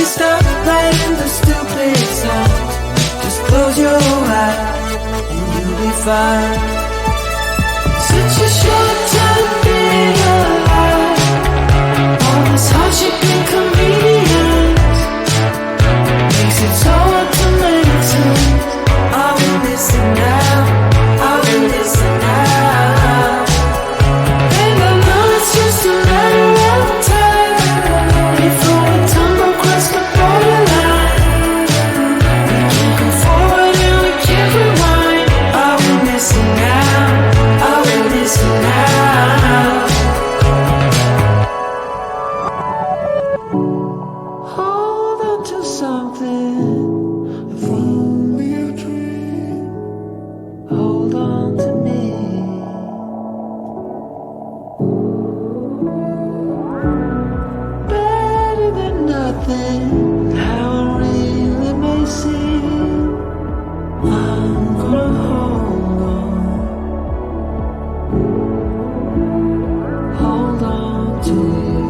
stop playing the stupid song. Just close your eyes and you'll be fine. Such a short time being alive. All this hardship and convenience makes it so hard to make sense. Are we missing out? Are we missing out? And I know it's just a matter of time before we tumble across the borderline. We can't go forward and we can't rewind. Are we missing out? Are we missing out? Hold on to something, if only a dream. Hold on to me. Better than nothing, how it really may seem. I'm gonna hold on to you.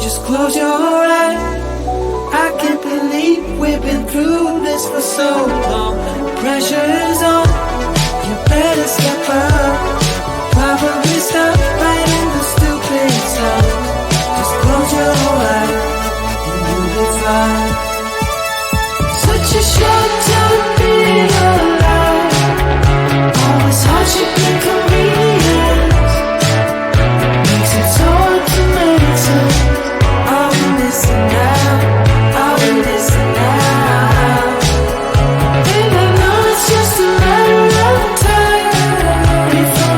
Just close your eyes. I can't believe we've been through this for so long. Pressure is on. You better step up. Probably stop writing the stupid song. Just close your eyes and you'll be fine. Such a short time being alive. All this hardship and convenience makes it so hard to make sense. Are we missing out? Are we missing out? And I know it's just a matter of time before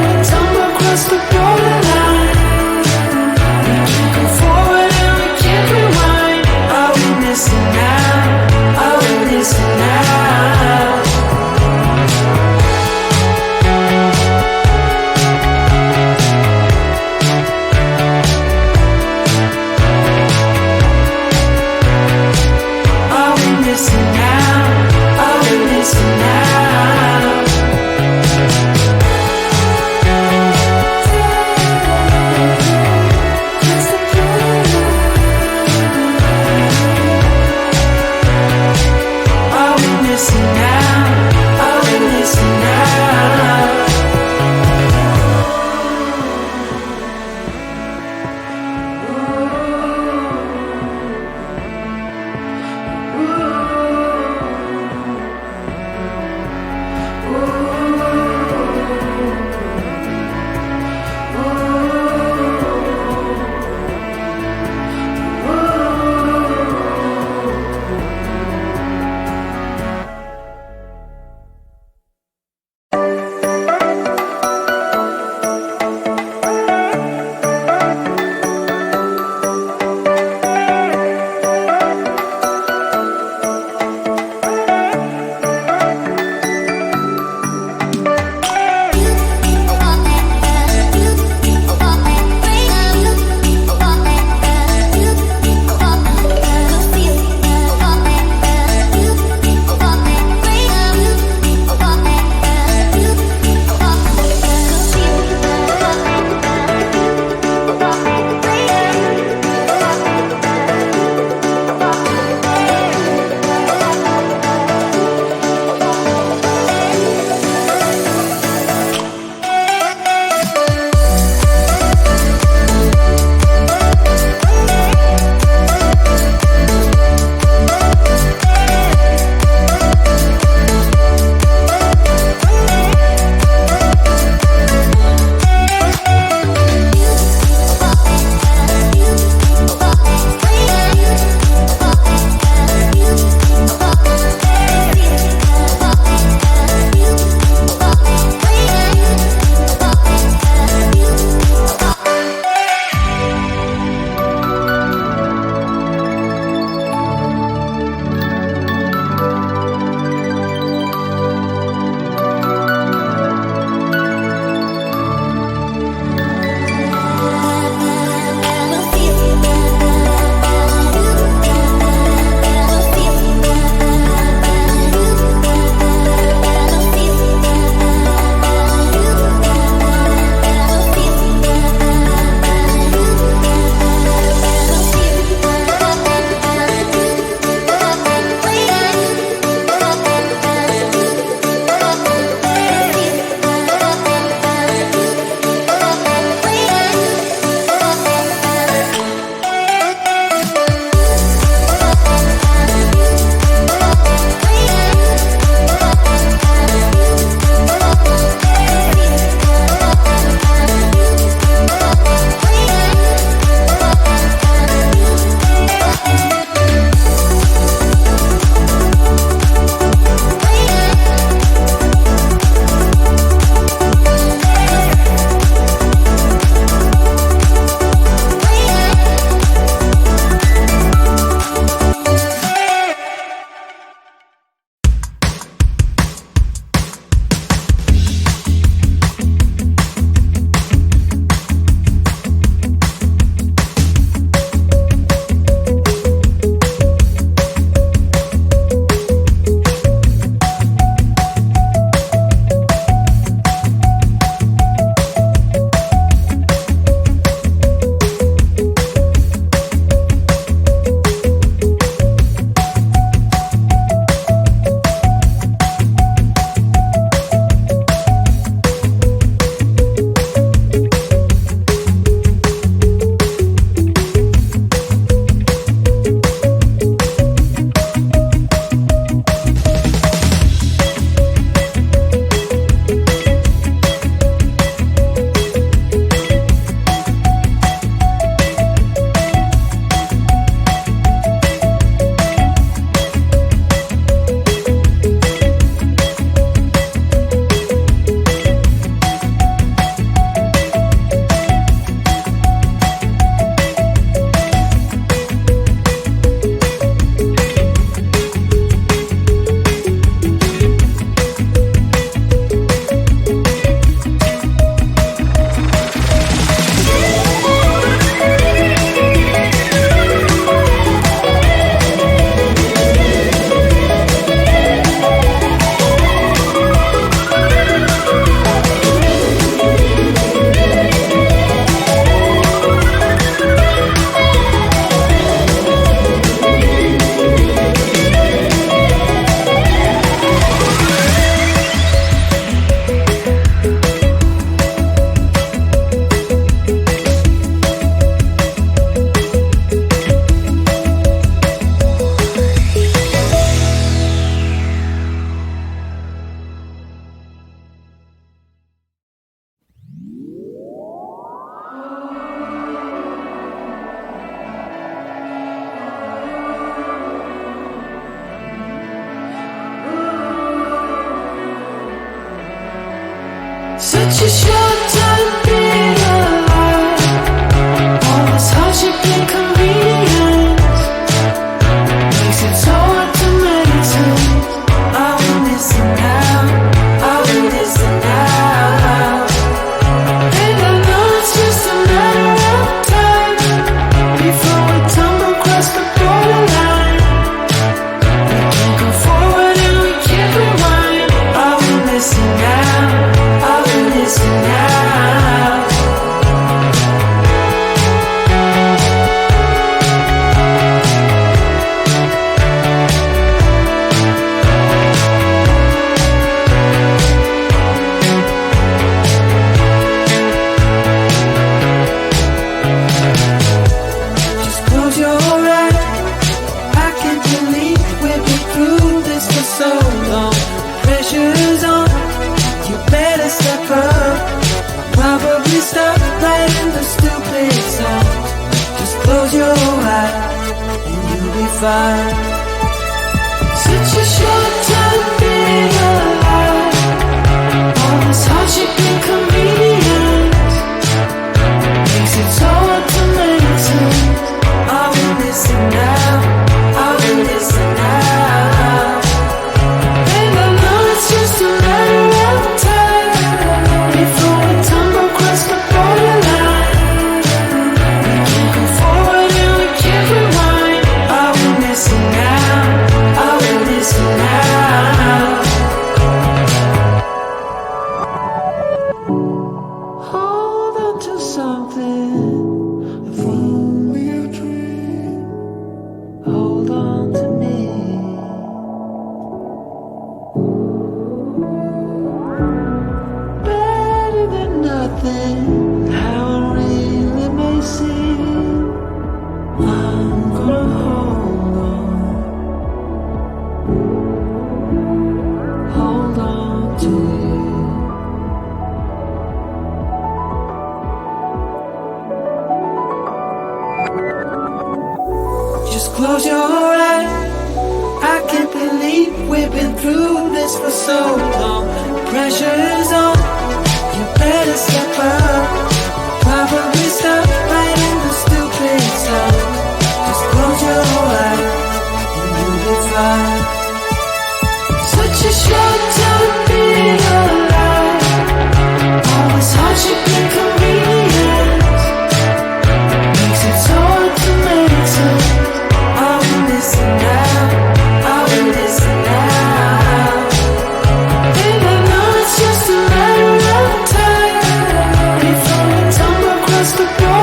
Such a short time being alive. All this hardship and convenience makes it so hard to meditate. I will listen now, I will listen now. And I know it's just a matter of time before we tumble across the borderline. We can't go forward and we can't rewind. I will listen now, I will listen now. Just close your eyes. I can't believe we've been through this for so long. Pressure's on, you better step up. Probably stop writing the stupid song. Just close your eyes and you'll be fine. Such a short time being alive. All this hardship and convenience makes it so hard to meditate. I will listen now, I will listen now. And I know it's just a matter of time before we tumble across the borderline. We can't go forward and we can't rewind. I will listen now, I will listen now. Hold on to something, if only a dream. Hold on to me. Better than nothing, how it really may seem. I'm gonna hold on to you. Just close your eyes. I can't believe we've been through this for so long. Pressure's on, you better step up. Probably stop writing the stupid song. Just close your eyes and you'll be fine. Such a short time being alive. All this hardship and convenience makes it so hard to meditate. I will listen now, I will listen now. And I know it's just a matter of time before we tumble across the borderline.